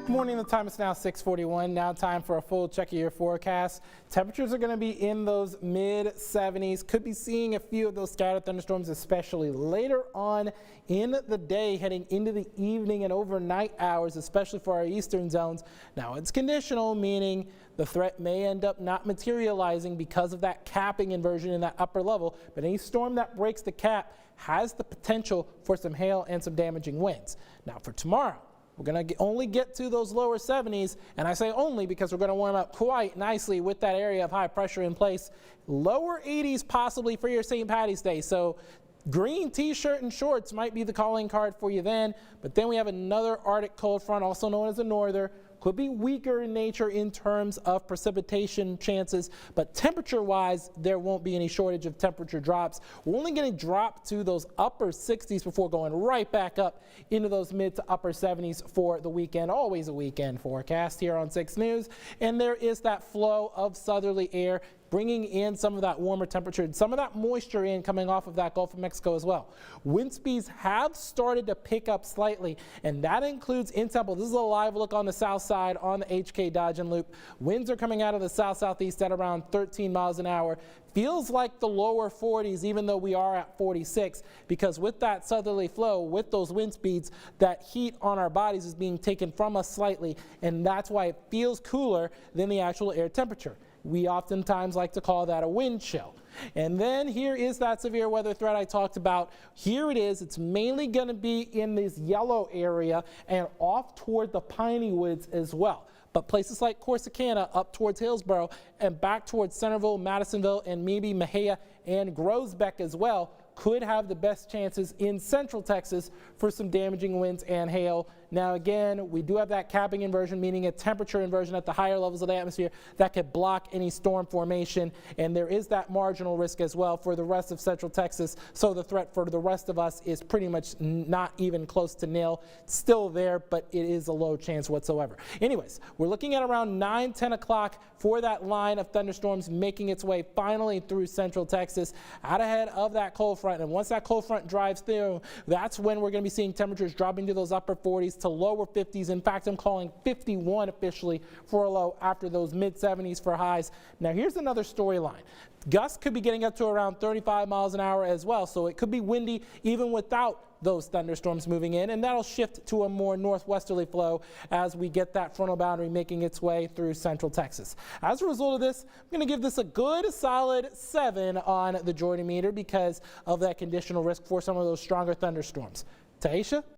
Morning, the time is now 6:41. Now time for a full check of your forecast. Temperatures are going to be in those mid 70s. Could be seeing a few of those scattered thunderstorms, especially later on in the day, heading into the evening and overnight hours, especially for our eastern zones. Now it's conditional, meaning the threat may end up not materializing because of that capping inversion in that upper level, but any storm that breaks the cap has the potential for some hail and some damaging winds. Now for tomorrow, we're going to only get to those lower 70s, and I say only because we're going to warm up quite nicely with that area of high pressure in place. Lower 80s possibly for your St. Patty's Day, so green t-shirt and shorts might be the calling card for you then. But then we have another Arctic cold front, also known as a norther. Could be weaker in nature in terms of precipitation chances, but temperature-wise, there won't be any shortage of temperature drops. We're only going to drop to those upper 60s before going right back up into those mid to upper 70s for the weekend. Always a weekend forecast here on 6 News. And there is that flow of southerly air bringing in some of that warmer temperature and some of that moisture in coming off of that Gulf of Mexico as well. Wind speeds have started to pick up slightly, and that includes in Temple. This is a live look on the south side on the HK Dodge and Loop. Winds are coming out of the south-southeast at around 13 miles an hour. Feels like the lower 40s, even though we are at 46, because with that southerly flow, with those wind speeds, that heat on our bodies is being taken from us slightly, and that's why it feels cooler than the actual air temperature. We oftentimes like to call that a wind chill. And then here is that severe weather threat I talked about. Here it is. It's mainly going to be in this yellow area and off toward the Piney Woods as well. But places like Corsicana up towards Hillsborough and back towards Centerville, Madisonville, and maybe Mejia and Groesbeck as well could have the best chances in central Texas for some damaging winds and hail. Now again, we do have that capping inversion, meaning a temperature inversion at the higher levels of the atmosphere that could block any storm formation, and there is that marginal risk as well for the rest of central Texas. So the threat for the rest of us is pretty much not even close to nil. It's still there, but it is a low chance whatsoever. Anyways, we're looking at around 9-10 o'clock for that line of thunderstorms making its way finally through central Texas out ahead of that cold front. And once that cold front drives through, that's when we're going to be seeing temperatures dropping to those upper 40s to lower 50s. In fact, I'm calling 51 officially for a low after those mid 70s for highs. Now here's another storyline. Gusts could be getting up to around 35 miles an hour as well, so it could be windy even without those thunderstorms moving in, and that'll shift to a more northwesterly flow as we get that frontal boundary making its way through central Texas. As a result of this, I'm going to give this a good solid 7 on the Jordan meter because of that conditional risk for some of those stronger thunderstorms. Taisha?